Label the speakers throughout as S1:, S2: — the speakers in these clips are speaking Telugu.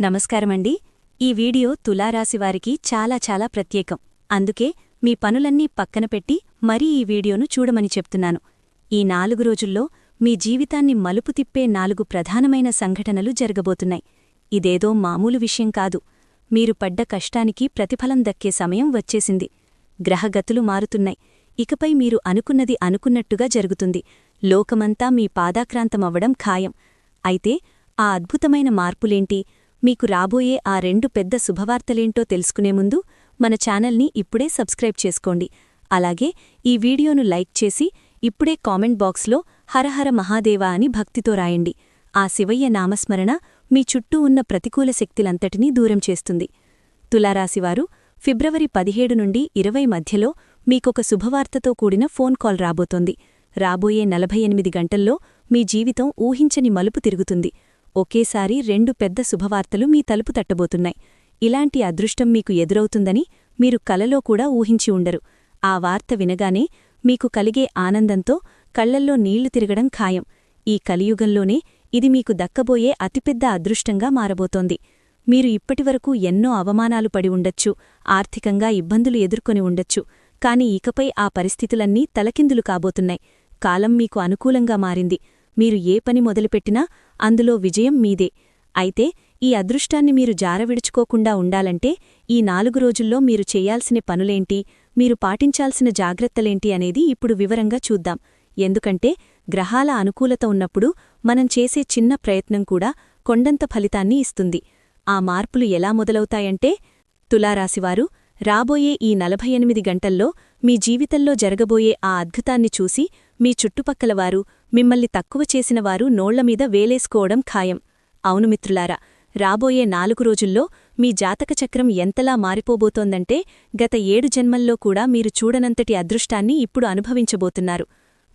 S1: నమస్కారమండి. ఈ వీడియో తులారాశివారికి చాలా చాలా ప్రత్యేకం. అందుకే మీ పనులన్నీ పక్కన పెట్టి మరీ ఈ వీడియోను చూడమని చెప్తున్నాను. ఈ 4 రోజుల్లో మీ జీవితాన్ని మలుపు తిప్పే 4 ప్రధానమైన సంఘటనలు జరగబోతున్నాయి. ఇదేదో మామూలు విషయం కాదు. మీరు పడ్డ కష్టానికి ప్రతిఫలం దక్కే సమయం వచ్చేసింది. గ్రహగతులు మారుతున్నాయి. ఇకపై మీరు అనుకున్నది అనుకున్నట్టుగా జరుగుతుంది. లోకమంతా మీ పాదాక్రాంతమవ్వడం ఖాయం. అయితే ఆ అద్భుతమైన మార్పులేంటి, మీకు రాబోయే ఆ 2 పెద్ద శుభవార్తలేంటో తెలుసుకునే ముందు మన ఛానల్ని ఇప్పుడే సబ్స్క్రైబ్ చేసుకోండి. అలాగే ఈ వీడియోను లైక్ చేసి ఇప్పుడే కామెంట్ బాక్స్లో హరహర మహాదేవా అని భక్తితో రాయండి. ఆ శివయ్య నామస్మరణ మీ చుట్టూ ఉన్న ప్రతికూల శక్తులంతటినీ దూరం చేస్తుంది. తులారాశివారు ఫిబ్రవరి 17 నుండి 20 మధ్యలో మీకొక శుభవార్తతో కూడిన ఫోన్ కాల్ రాబోతోంది. రాబోయే 48 గంటల్లో మీ జీవితం ఊహించని మలుపు తిరుగుతుంది. ఒకేసారి 2 పెద్ద శుభవార్తలు మీ తలుపు తట్టబోతున్నాయి. ఇలాంటి అదృష్టం మీకు ఎదురవుతుందని మీరు కలలో కూడా ఊహించి ఉండరు. ఆ వార్త వినగానే మీకు కలిగే ఆనందంతో కళ్లల్లో నీళ్లు తిరగడం ఖాయం. ఈ కలియుగంలోనే ఇది మీకు దక్కబోయే అతిపెద్ద అదృష్టంగా మారబోతోంది. మీరు ఇప్పటివరకు ఎన్నో అవమానాలు పడి ఉండొచ్చు, ఆర్థికంగా ఇబ్బందులు ఎదుర్కొని ఉండొచ్చు. కాని ఇకపై ఆ పరిస్థితులన్నీ తలకిందులు కాబోతున్నాయి. కాలం మీకు అనుకూలంగా మారింది. మీరు ఏ పని మొదలుపెట్టినా అందులో విజయం మీదే. అయితే ఈ అదృష్టాన్ని మీరు జారవిడుచుకోకుండా ఉండాలంటే ఈ 4 రోజుల్లో మీరు చెయ్యాల్సిన పనులేంటి, మీరు పాటించాల్సిన జాగ్రత్తలేంటి అనేది ఇప్పుడు వివరంగా చూద్దాం. ఎందుకంటే గ్రహాల అనుకూలత ఉన్నప్పుడు మనం చేసే చిన్న ప్రయత్నం కూడా కొండంత ఫలితాన్ని ఇస్తుంది. ఆ మార్పులు ఎలా మొదలవుతాయంటే, తులారాశివారు రాబోయే ఈ 48 గంటల్లో మీ జీవితంలో జరగబోయే ఆ అద్భుతాన్ని చూసి మీ చుట్టుపక్కలవారు, మిమ్మల్ని తక్కువ చేసినవారు నోళ్లమీద వేలేసుకోవడం ఖాయం. అవును మిత్రులారా, రాబోయే 4 రోజుల్లో మీ జాతకచక్రం ఎంతలా మారిపోబోతోందంటే గత 7 జన్మల్లో కూడా మీరు చూడనంతటి అదృష్టాన్ని ఇప్పుడు అనుభవించబోతున్నారు.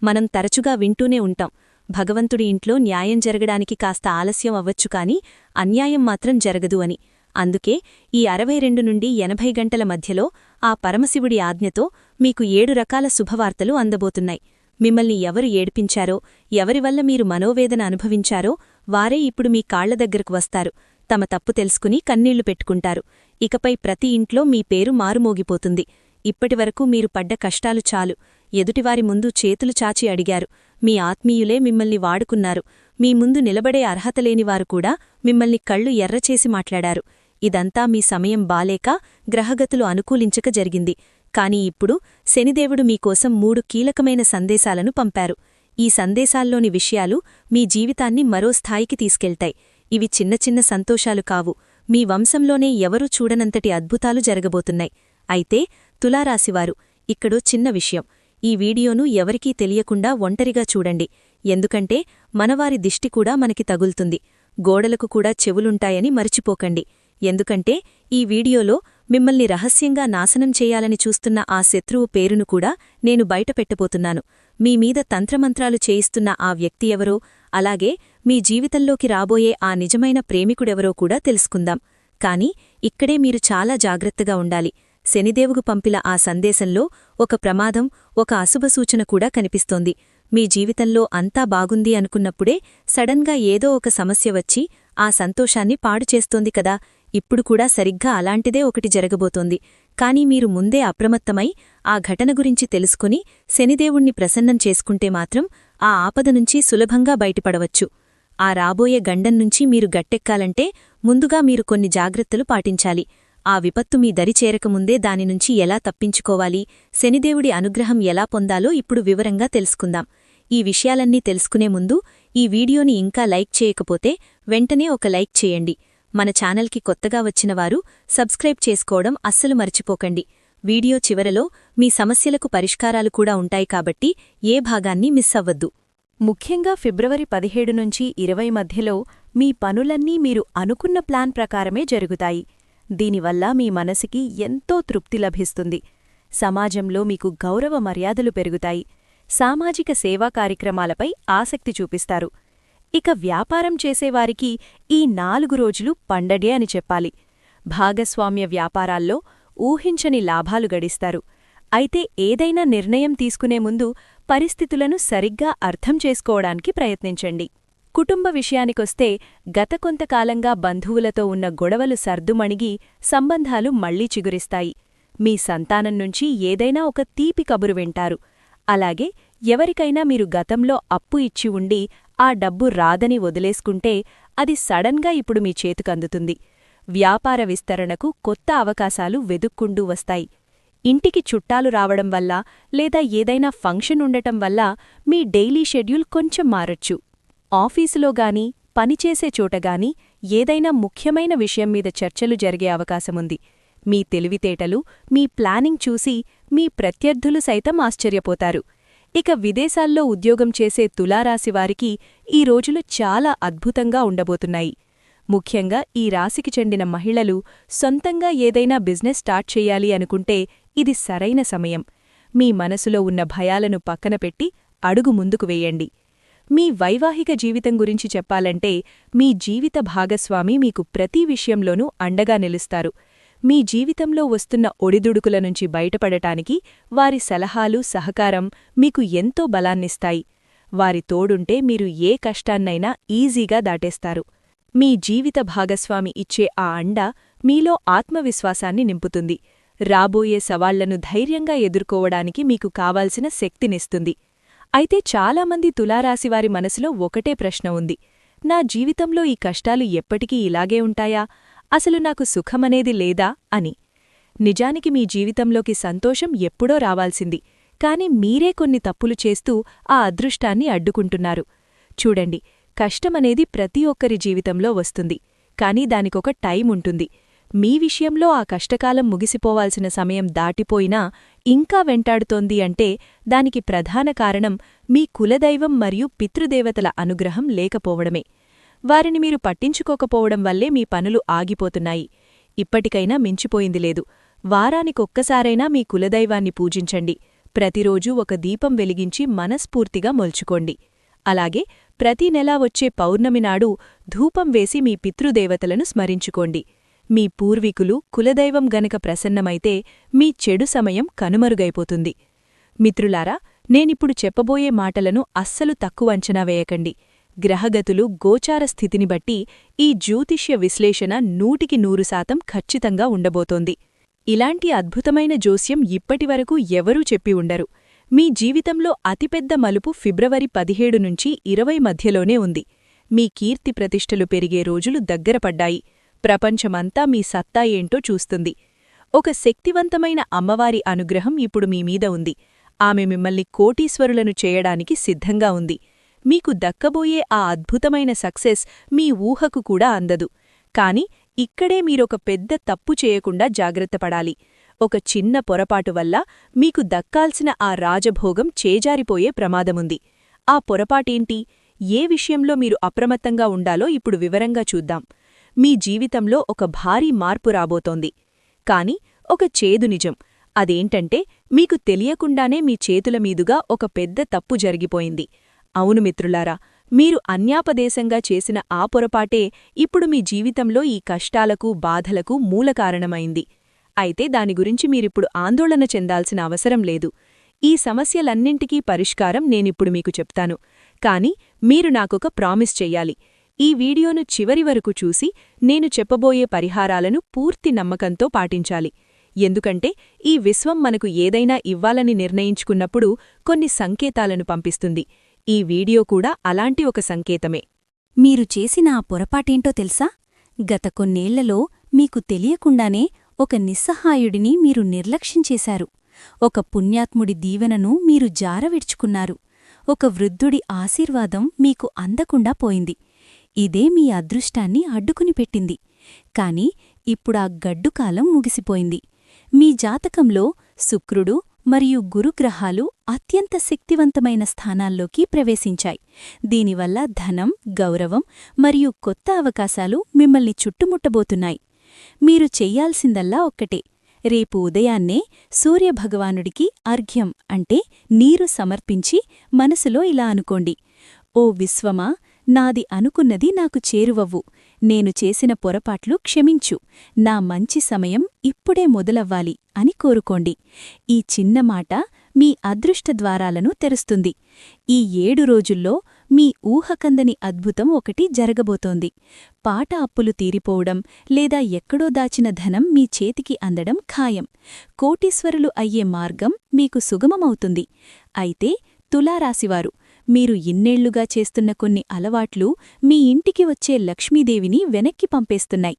S1: మనం తరచుగా వింటూనే ఉంటాం, భగవంతుడి ఇంట్లో న్యాయం జరగడానికి కాస్త ఆలస్యం అవ్వచ్చు కాని అన్యాయం మాత్రం జరగదు అని. అందుకే ఈ 62 నుండి 80 గంటల మధ్యలో ఆ పరమశివుడి ఆజ్ఞతో మీకు 7 రకాల శుభవార్తలు అందబోతున్నాయి. మిమ్మల్ని ఎవరు ఏడిపించారో, ఎవరివల్ల మీరు మనోవేదన అనుభవించారో వారే ఇప్పుడు మీ కాళ్ల దగ్గరకు వస్తారు. తమ తప్పు తెలుసుకుని కన్నీళ్లు పెట్టుకుంటారు. ఇకపై ప్రతి ఇంట్లో మీ పేరు మారుమోగిపోతుంది. ఇప్పటివరకు మీరు పడ్డ కష్టాలు చాలు. ఎదుటివారి ముందు చేతులు చాచి అడిగారు. మీ ఆత్మీయులే మిమ్మల్ని వాడుకున్నారు. మీ ముందు నిలబడే అర్హతలేనివారు కూడా మిమ్మల్ని కళ్ళు ఎర్రచేసి మాట్లాడారు. ఇదంతా మీ సమయం బాలేక, గ్రహగతులు అనుకూలించక జరిగింది. కాని ఇప్పుడు శనిదేవుడు మీకోసం 3 కీలకమైన సందేశాలను పంపారు. ఈ సందేశాల్లోని విషయాలు మీ జీవితాన్ని మరో స్థాయికి తీసుకెళ్తాయి. ఇవి చిన్న చిన్న సంతోషాలు కావు. మీ వంశంలోనే ఎవరూ చూడనంతటి అద్భుతాలు జరగబోతున్నాయి. అయితే తులారాశివారు, ఇక్కడో చిన్న విషయం. ఈ వీడియోను ఎవరికీ తెలియకుండా ఒంటరిగా చూడండి. ఎందుకంటే మనవారి దిష్టి కూడా మనకి తగులుతుంది. గోడలకు కూడా చెవులుంటాయని మరిచిపోకండి. ఎందుకంటే ఈ వీడియోలో మిమ్మల్ని రహస్యంగా నాశనం చేయాలని చూస్తున్న ఆ శత్రువు పేరును కూడా నేను బయటపెట్టబోతున్నాను. మీమీద తంత్రమంత్రాలు చేయిస్తున్న ఆ వ్యక్తి ఎవరో, అలాగే మీ జీవితంలోకి రాబోయే ఆ నిజమైన ప్రేమికుడెవరో కూడా తెలుసుకుందాం. కాని ఇక్కడే మీరు చాలా జాగ్రత్తగా ఉండాలి. శనిదేవుగు పంపిన ఆ సందేశంలో ఒక ప్రమాదం, ఒక అశుభసూచన కూడా కనిపిస్తోంది. మీ జీవితంలో అంతా బాగుంది అనుకున్నప్పుడే సడన్గా ఏదో ఒక సమస్య వచ్చి ఆ సంతోషాన్ని పాడుచేస్తోంది కదా. ఇప్పుడు కూడా సరిగ్గా అలాంటిదే ఒకటి జరగబోతోంది. కాని మీరు ముందే అప్రమత్తమై ఆ ఘటన గురించి తెలుసుకుని శనిదేవుణ్ణి ప్రసన్నం చేసుకుంటే మాత్రం ఆ ఆపద నుంచి సులభంగా బయటపడవచ్చు. ఆ రాబోయే గండం నుంచి మీరు గట్టెక్కాలంటే ముందుగా మీరు కొన్ని జాగ్రత్తలు పాటించాలి. ఆ విపత్తు మీ దరి చేరకముందే దానినుంచి ఎలా తప్పించుకోవాలి, శనిదేవుడి అనుగ్రహం ఎలా పొందాలో ఇప్పుడు వివరంగా తెలుసుకుందాం. ఈ విషయాలన్నీ తెలుసుకునే ముందు ఈ వీడియోని ఇంకా లైక్ చేయకపోతే వెంటనే ఒక లైక్ చేయండి. మన ఛానల్కి కొత్తగా వచ్చినవారు సబ్స్క్రైబ్ చేసుకోవడం అస్సలు మర్చిపోకండి. వీడియో చివరలో మీ సమస్యలకు పరిష్కారాలు కూడా ఉంటాయి కాబట్టి ఏ భాగాన్ని మిస్ అవ్వద్దు.
S2: ముఖ్యంగా ఫిబ్రవరి 17 నుంచి 20 మధ్యలో మీ పనులన్నీ మీరు అనుకున్న ప్లాన్ ప్రకారమే జరుగుతాయి. దీనివల్ల మీ మనసుకి ఎంతో తృప్తి లభిస్తుంది. సమాజంలో మీకు గౌరవ మర్యాదలు పెరుగుతాయి. సామాజిక సేవా కార్యక్రమాలపై ఆసక్తి చూపిస్తారు. ఇక వ్యాపారం చేసేవారికి ఈ 4 రోజులు పండగే అని చెప్పాలి. భాగస్వామ్య వ్యాపారాల్లో ఊహించని లాభాలు గడిస్తారు. అయితే ఏదైనా నిర్ణయం తీసుకునే ముందు పరిస్థితులను సరిగ్గా అర్థం చేసుకోవడానికి ప్రయత్నించండి. కుటుంబ విషయానికొస్తే గత కొంతకాలంగా బంధువులతో ఉన్న గొడవలు సర్దుమణిగి సంబంధాలు మళ్లీ చిగురిస్తాయి. మీ సంతానం నుంచి ఏదైనా ఒక తీపి కబురు వింటారు. అలాగే ఎవరికైనా మీరు గతంలో అప్పు ఇచ్చి ఉండి ఆ డబ్బు రాదని వదిలేసుకుంటే అది సడన్గా ఇప్పుడు మీ చేతుకందుతుంది. వ్యాపార విస్తరణకు కొత్త అవకాశాలు వెదుక్కుంటూ వస్తాయి. ఇంటికి చుట్టాలు రావడం వల్ల లేదా ఏదైనా ఫంక్షన్ ఉండటం వల్ల మీ డైలీ షెడ్యూల్ కొంచెం మారొచ్చు. ఆఫీసులోగాని పనిచేసే చోటగాని ఏదైనా ముఖ్యమైన విషయం మీద చర్చలు జరిగే అవకాశముంది. మీ తెలివితేటలు, మీ ప్లానింగ్ చూసి మీ ప్రత్యర్థులు సైతం ఆశ్చర్యపోతారు. ఇక విదేశాల్లో ఉద్యోగం చేసే తులారాశివారికి ఈ రోజులు చాలా అద్భుతంగా ఉండబోతున్నాయి. ముఖ్యంగా ఈ రాశికి చెందిన మహిళలు సొంతంగా ఏదైనా బిజినెస్ స్టార్ట్ చెయ్యాలి అనుకుంటే ఇది సరైన సమయం. మీ మనసులో ఉన్న భయాలను పక్కనపెట్టి అడుగు ముందుకు వేయండి. మీ వైవాహిక జీవితం గురించి చెప్పాలంటే మీ జీవిత భాగస్వామి మీకు ప్రతి విషయంలోనూ అండగా నిలుస్తారు. మీ జీవితంలో వస్తున్న ఒడిదుడుకుల నుంచి బయటపడటానికి వారి సలహాలు, సహకారం మీకు ఎంతో బలాన్నిస్తాయి. వారి తోడుంటే మీరు ఏ కష్టాన్నైనా ఈజీగా దాటేస్తారు. మీ జీవిత భాగస్వామి ఇచ్చే ఆ అండ మీలో ఆత్మవిశ్వాసాన్ని నింపుతుంది. రాబోయే సవాళ్లను ధైర్యంగా ఎదుర్కోవడానికి మీకు కావాల్సిన శక్తినిస్తుంది. అయితే చాలామంది తులారాశివారి మనసులో ఒకటే ప్రశ్న ఉంది. నా జీవితంలో ఈ కష్టాలు ఎప్పటికీ ఇలాగే ఉంటాయా? అసలు నాకు సుఖమనేది లేదా అని. నిజానికి మీ జీవితంలోకి సంతోషం ఎప్పుడో రావాల్సింది. కాని మీరే కొన్ని తప్పులు చేస్తూ ఆ అదృష్టాన్ని అడ్డుకుంటున్నారు. చూడండి, కష్టమనేది ప్రతి ఒక్కరి జీవితంలో వస్తుంది. కాని దానికొక టైం ఉంటుంది. మీ విషయంలో ఆ కష్టకాలం ముగిసిపోవాల్సిన సమయం దాటిపోయినా ఇంకా వెంటాడుతోంది అంటే దానికి ప్రధాన కారణం మీ కులదైవం మరియు పితృదేవతల అనుగ్రహం లేకపోవడమే. వారిని మీరు పట్టించుకోకపోవడం వల్లే మీ పనులు ఆగిపోతున్నాయి. ఇప్పటికైనా మించిపోయింది లేదు. వారానికొక్కసారైనా మీ కులదైవాన్ని పూజించండి. ప్రతిరోజూ ఒక దీపం వెలిగించి మనస్ఫూర్తిగా మొల్చుకోండి. అలాగే ప్రతి నెలా వచ్చే పౌర్ణమి నాడు ధూపం వేసి మీ పితృదేవతలను స్మరించుకోండి. మీ పూర్వీకులు, కులదైవం గనక ప్రసన్నమైతే మీ చెడు సమయం కనుమరుగైపోతుంది. మిత్రులారా, నేనిప్పుడు చెప్పబోయే మాటలను అస్సలు తక్కువ అంచనా వేయకండి. గ్రహగతులు, గోచార స్థితిని బట్టి ఈ జ్యోతిష్య విశ్లేషణ 100% ఖచ్చితంగా ఉండబోతోంది. ఇలాంటి అద్భుతమైన జోస్యం ఇప్పటివరకు ఎవరూ చెప్పి ఉండరు. మీ జీవితంలో అతిపెద్ద మలుపు ఫిబ్రవరి 17 నుంచి 20 మధ్యలోనే ఉంది. మీ కీర్తి ప్రతిష్టలు పెరిగే రోజులు దగ్గరపడ్డాయి. ప్రపంచమంతా మీ సత్తా ఏంటో చూస్తుంది. ఒక శక్తివంతమైన అమ్మవారి అనుగ్రహం ఇప్పుడు మీమీద ఉంది. ఆమె మిమ్మల్ని కోటీశ్వరులను చేయడానికి సిద్ధంగా ఉంది. మీకు దక్కబోయే ఆ అద్భుతమైన సక్సెస్ మీ ఊహకు కూడా అందదు. కాని ఇక్కడే మీరొక పెద్ద తప్పు చేయకుండా జాగ్రత్తపడాలి. ఒక చిన్న పొరపాటు వల్ల మీకు దక్కాల్సిన ఆ రాజభోగం చేజారిపోయే ప్రమాదముంది. ఆ పొరపాటేంటి? ఏ విషయంలో మీరు అప్రమత్తంగా ఉండాలో ఇప్పుడు వివరంగా చూద్దాం. మీ జీవితంలో ఒక భారీ మార్పు రాబోతోంది. కాని ఒక చేదు నిజం. అదేంటంటే మీకు తెలియకుండానే మీ చేతుల మీదుగా ఒక పెద్ద తప్పు జరిగిపోయింది. అవును మిత్రులారా, మీరు అన్యాపదేశంగా చేసిన ఆ పొరపాటే ఇప్పుడు మీ జీవితంలో ఈ కష్టాలకు, బాధలకు మూలకారణమైంది. అయితే దాని గురించి మీరిప్పుడు ఆందోళన చెందాల్సిన అవసరం లేదు. ఈ సమస్యలన్నింటికీ పరిష్కారం నేనిప్పుడు మీకు చెప్తాను. కాని మీరు నాకొక ప్రామిస్ చెయ్యాలి. ఈ వీడియోను చివరి వరకు చూసి నేను చెప్పబోయే పరిహారాలను పూర్తి నమ్మకంతో పాటించాలి. ఎందుకంటే ఈ విశ్వం మనకు ఏదైనా ఇవ్వాలని నిర్ణయించుకున్నప్పుడు కొన్ని సంకేతాలను పంపిస్తుంది. ఈ వీడియో కూడా అలాంటి ఒక సంకేతమే.
S1: మీరు చేసిన ఆ పొరపాటేంటో తెలుసా? గత కొన్నేళ్లలో మీకు తెలియకుండానే ఒక నిస్సహాయుడిని మీరు నిర్లక్ష్యం చేశారు. ఒక పుణ్యాత్ముడి దీవెనను మీరు జారవిడ్చుకున్నారు. ఒక వృద్ధుడి ఆశీర్వాదం మీకు అందకుండా పోయింది. ఇదే మీ అదృష్టాన్ని అడ్డుకుని పెట్టింది. కాని ఇప్పుడా గడ్డుకాలం ముగిసిపోయింది. మీ జాతకంలో శుక్రుడు మరియు గురుగ్రహాలు అత్యంత శక్తివంతమైన స్థానాల్లోకి ప్రవేశించాయి. దీనివల్ల ధనం, గౌరవం మరియు కొత్త అవకాశాలు మిమ్మల్ని చుట్టుముట్టబోతున్నాయి. మీరు చెయ్యాల్సిందల్లా ఒక్కటే. రేపు ఉదయాన్నే సూర్యభగవానుడికి అర్ఘ్యం అంటే నీరు సమర్పించి మనసులో ఇలా అనుకోండి: ఓ విశ్వమా, నాది అనుకున్నది నాకు చేరువవ్వు. నేను చేసిన పొరపాట్లు క్షమించు. నా మంచి సమయం ఇప్పుడే మొదలవ్వాలి అని కోరుకోండి. ఈ చిన్న మాట మీ అదృష్ట ద్వారాలను తెరుస్తుంది. ఈ 7 రోజుల్లో మీ ఊహకందని అద్భుతం ఒకటి జరగబోతోంది. పాట అప్పులు తీరిపోవడం లేదా ఎక్కడో దాచిన ధనం మీ చేతికి అందడం ఖాయం. కోటీశ్వరులు అయ్యే మార్గం మీకు సుగమమవుతుంది. అయితే తులారాశివారు, మీరు ఇన్నేళ్లుగా చేస్తున్న కొన్ని అలవాట్లు మీ ఇంటికి వచ్చే లక్ష్మీదేవిని వెనక్కి పంపేస్తున్నాయి.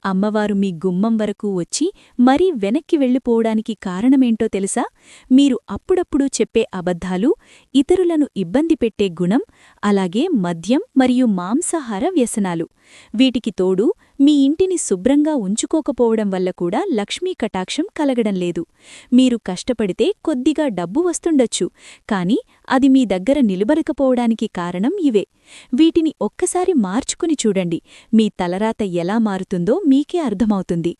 S1: అమ్మవారు మీ గుమ్మం వరకు వచ్చి మరీ వెనక్కి వెళ్ళిపోవడానికి కారణమేంటో తెలుసా? మీరు అప్పుడప్పుడు చెప్పే అబద్ధాలు, ఇతరులను ఇబ్బంది పెట్టే గుణం, అలాగే మద్యం మరియు మాంసాహార వ్యసనాలు. వీటికి తోడు మీ ఇంటిని శుభ్రంగా ఉంచుకోకపోవడం వల్ల కూడా లక్ష్మీ కటాక్షం కలగడం లేదు. మీరు కష్టపడితే కొద్దిగా డబ్బు వస్తుండొచ్చు, కాని అది మీ దగ్గర నిలబడకపోవడానికి కారణం ఇవే. వీటిని ఒక్కసారి మార్చుకుని చూడండి. మీ తలరాత ఎలా మారుతుందో మీకే అర్థమవుతుంది.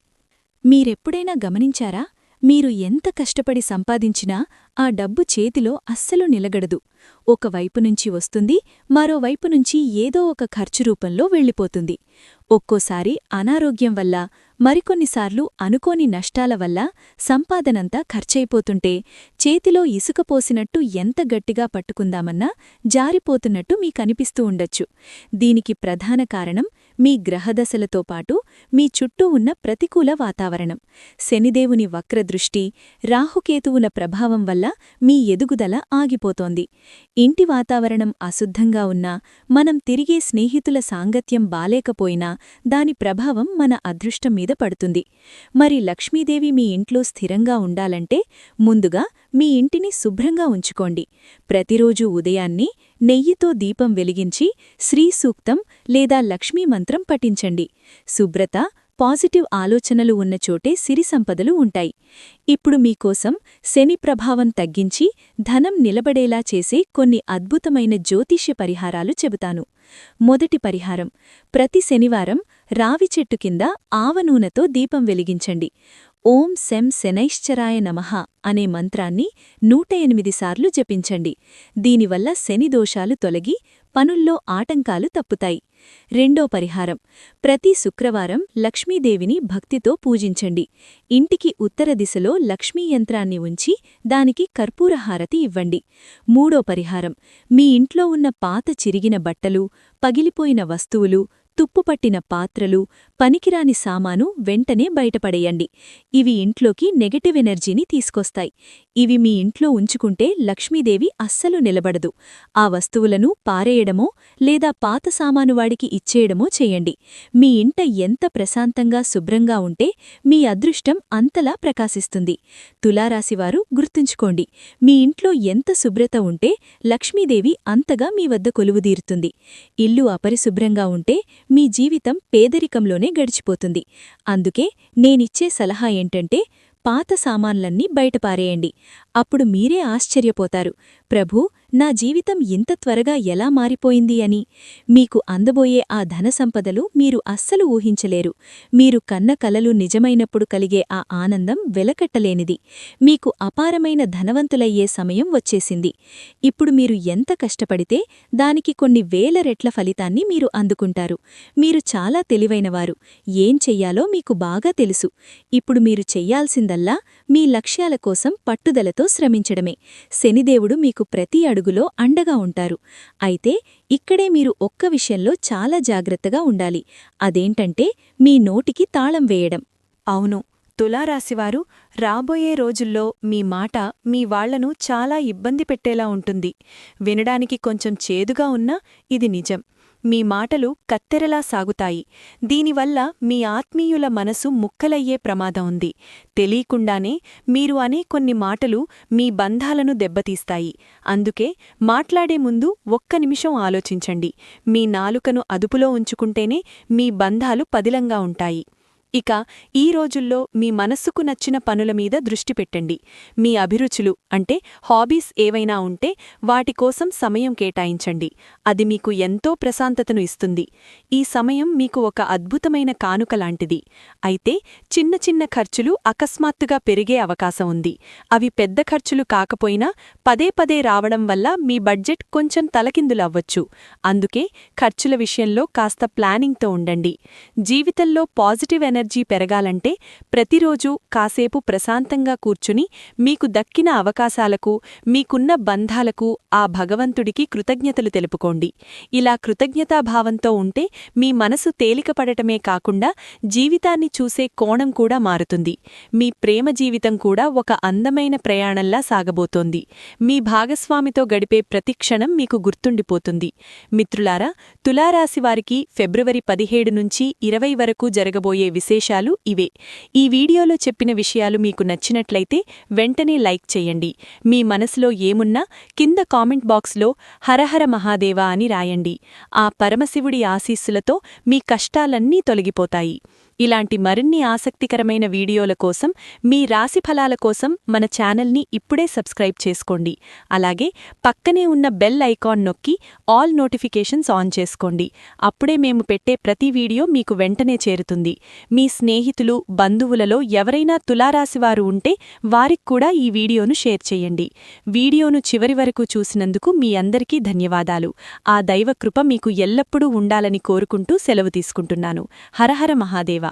S1: మీరెప్పుడైనా గమనించారా? మీరు ఎంత కష్టపడి సంపాదించినా ఆ డబ్బు చేతిలో అస్సలు నిలగడదు. ఒకవైపునుంచి వస్తుంది, మరోవైపునుంచి ఏదో ఒక ఖర్చు రూపంలో వెళ్ళిపోతుంది. ఒక్కోసారి అనారోగ్యం వల్ల, మరికొన్నిసార్లు అనుకోని నష్టాల వల్ల సంపాదనంతా ఖర్చయిపోతుంటే చేతిలో ఇసుక పోసినట్టు ఎంత గట్టిగా పట్టుకుందామన్నా జారిపోతున్నట్టు మీకనిపిస్తూ ఉండొచ్చు. దీనికి ప్రధాన కారణం మీ గ్రహదశలతో పాటు మీ చుట్టూ ఉన్న ప్రతికూల వాతావరణం. శనిదేవుని వక్రదృష్టి, రాహుకేతువుల ప్రభావం వల్ల మీ ఎదుగుదల ఆగిపోతోంది. ఇంటి వాతావరణం అశుద్ధంగా ఉన్నా, మనం తిరిగే స్నేహితుల సాంగత్యం బాలేకపోయినా దాని ప్రభావం మన అదృష్టం మీద పడుతుంది. మరి లక్ష్మీదేవి మీ ఇంట్లో స్థిరంగా ఉండాలంటే ముందుగా మీ ఇంటిని శుభ్రంగా ఉంచుకోండి. ప్రతిరోజూ ఉదయాన్నే నెయ్యితో దీపం వెలిగించి శ్రీసూక్తం లేదా లక్ష్మీ మంత్రం పఠించండి. శుభ్రత, పాజిటివ్ ఆలోచనలు ఉన్న చోటే సిరి సంపదలు ఉంటాయి. ఇప్పుడు మీకోసం శని ప్రభావం తగ్గించి ధనం నిలబడేలా చేసే కొన్ని అద్భుతమైన జ్యోతిష్య పరిహారాలు చెబుతాను. మొదటి పరిహారం: ప్రతి శనివారం రావి చెట్టు కింద ఆవనూనెతో దీపం వెలిగించండి. ఓం శం శనైశ్చరాయ నమః అనే మంత్రాన్ని 108 సార్లు జపించండి. దీనివల్ల శని దోషాలు తొలగి పనుల్లో ఆటంకాలు తప్పుతాయి. రెండో పరిహారం: ప్రతి శుక్రవారం లక్ష్మీదేవిని భక్తితో పూజించండి. ఇంటికి ఉత్తర దిశలో లక్ష్మీ యంత్రాన్ని ఉంచి దానికి కర్పూరహారతి ఇవ్వండి. మూడో పరిహారం: మీ ఇంట్లో ఉన్న పాత చిరిగిన బట్టలు, పగిలిపోయిన వస్తువులు, తుప్పుపట్టిన పాత్రలు, పనికిరాని సామాను వెంటనే బయటపడేయండి. ఇవి ఇంట్లోకి నెగటివ్ ఎనర్జీని తీసుకొస్తాయి. ఇవి మీ ఇంట్లో ఉంచుకుంటే లక్ష్మీదేవి అస్సలు నిలబడదు. ఆ వస్తువులను పారేయడమో లేదా పాత సామానువాడికి ఇచ్చేయడమో చేయండి. మీ ఇంట ఎంత ప్రశాంతంగా శుభ్రంగా ఉంటే మీ అదృష్టం అంతలా ప్రకాశిస్తుంది. తులారాశివారు గుర్తుంచుకోండి, మీ ఇంట్లో ఎంత శుభ్రత ఉంటే లక్ష్మీదేవి అంతగా మీ వద్ద కొలువుదీరుతుంది. ఇల్లు అపరిశుభ్రంగా ఉంటే మీ జీవితం పేదరికంలోనే గడిచిపోతుంది. అందుకే నేనిచ్చే సలహా ఏంటంటే, పాత సామాన్లన్నీ బయటపారేయండి. అప్పుడు మీరే ఆశ్చర్యపోతారు, ప్రభూ, నా జీవితం ఇంత త్వరగా ఎలా మారిపోయింది అని. మీకు అందబోయే ఆ ధనసంపదలు మీరు అస్సలు ఊహించలేరు. మీరు కన్న కలలు నిజమైనప్పుడు కలిగే ఆ ఆనందం వెలకట్టలేనిది. మీకు అపారమైన ధనవంతులయ్యే సమయం వచ్చేసింది. ఇప్పుడు మీరు ఎంత కష్టపడితే దానికి కొన్ని వేల రెట్ల ఫలితాన్ని మీరు అందుకుంటారు. మీరు చాలా తెలివైనవారు. ఏం చెయ్యాలో మీకు బాగా తెలుసు. ఇప్పుడు మీరు చెయ్యాల్సిందల్లా మీ లక్ష్యాల కోసం పట్టుదలతో శ్రమించడమే. శనిదేవుడు మీకు ప్రతి అడుగులో అండగా ఉంటారు. అయితే ఇక్కడే మీరు ఒక్క విషయంలో చాలా జాగ్రత్తగా ఉండాలి. అదేంటంటే మీ నోటికి తాళం వేయడం.
S2: అవును, తులారాశివారు, రాబోయే రోజుల్లో మీ మాట మీ వాళ్లను చాలా ఇబ్బంది పెట్టేలా ఉంటుంది. వినడానికి కొంచెం చేదుగా ఉన్నా ఇది నిజం. మీ మాటలు కత్తెరలా సాగుతాయి. దీనివల్ల మీ ఆత్మీయుల మనసు ముక్కలయ్యే ప్రమాదం ఉంది. తెలీకుండానే మీరు అనే కొన్ని మాటలు మీ బంధాలను దెబ్బతీస్తాయి. అందుకే మాట్లాడే ముందు ఒక్క నిమిషం ఆలోచించండి. మీ నాలుకను అదుపులో ఉంచుకుంటేనే మీ బంధాలు పదిలంగా ఉంటాయి. ఇక ఈ రోజుల్లో మీ మనస్సుకు నచ్చిన పనుల మీద దృష్టి పెట్టండి. మీ అభిరుచులు అంటే హాబీస్ ఏవైనా ఉంటే వాటి కోసం సమయం కేటాయించండి. అది మీకు ఎంతో ప్రశాంతతను ఇస్తుంది. ఈ సమయం మీకు ఒక అద్భుతమైన కానుక లాంటిది. అయితే చిన్న చిన్న ఖర్చులు అకస్మాత్తుగా పెరిగే అవకాశం ఉంది. అవి పెద్ద ఖర్చులు కాకపోయినా పదే పదే రావడం వల్ల మీ బడ్జెట్ కొంచెం తలకిందులవ్వచ్చు. అందుకే ఖర్చుల విషయంలో కాస్త ప్లానింగ్తో ఉండండి. జీవితంలో పాజిటివ్ ఎనర్జీ
S1: ఎనర్జీ పెరగాలంటే ప్రతిరోజూ కాసేపు ప్రశాంతంగా కూర్చుని మీకు దక్కిన అవకాశాలకు, మీకున్న బంధాలకు ఆ భగవంతుడికి కృతజ్ఞతలు తెలుపుకోండి. ఇలా కృతజ్ఞతాభావంతో ఉంటే మీ మనసు తేలికపడటమే కాకుండా జీవితాన్ని చూసే కోణం కూడా మారుతుంది. మీ ప్రేమ జీవితం కూడా ఒక అందమైన ప్రయాణంలా సాగబోతోంది. మీ భాగస్వామితో గడిపే ప్రతి క్షణం మీకు గుర్తుండిపోతుంది. మిత్రులారా, తులారాశివారికి ఫిబ్రవరి 17 నుంచి 20 వరకు జరగబోయే విశేషాలు ఇవే. ఈ వీడియోలో చెప్పిన విషయాలు మీకు నచ్చినట్లయితే వెంటనే లైక్ చేయండి. మీ మనసులో ఏమున్నా కింద కామెంట్ బాక్స్లో హరహర మహాదేవా అని రాయండి. ఆ పరమశివుడి ఆశీస్సులతో మీ కష్టాలన్నీ తొలగిపోతాయి. ఇలాంటి మరిన్ని ఆసక్తికరమైన వీడియోల కోసం, మీ రాశిఫలాల కోసం మన ఛానల్ని ఇప్పుడే సబ్స్క్రైబ్ చేసుకోండి. అలాగే పక్కనే ఉన్న బెల్ ఐకాన్ నొక్కి ఆల్ నోటిఫికేషన్స్ ఆన్ చేసుకోండి. అప్పుడే మేము పెట్టే ప్రతి వీడియో మీకు వెంటనే చేరుతుంది. మీ స్నేహితులు, బంధువులలో ఎవరైనా తులారాశివారు ఉంటే వారికి కూడా ఈ వీడియోను షేర్ చేయండి. వీడియోను చివరి వరకు చూసినందుకు మీ అందరికీ ధన్యవాదాలు. ఆ దైవకృప మీకు ఎల్లప్పుడూ ఉండాలని కోరుకుంటూ సెలవు తీసుకుంటున్నాను. హరహర మహాదేవ.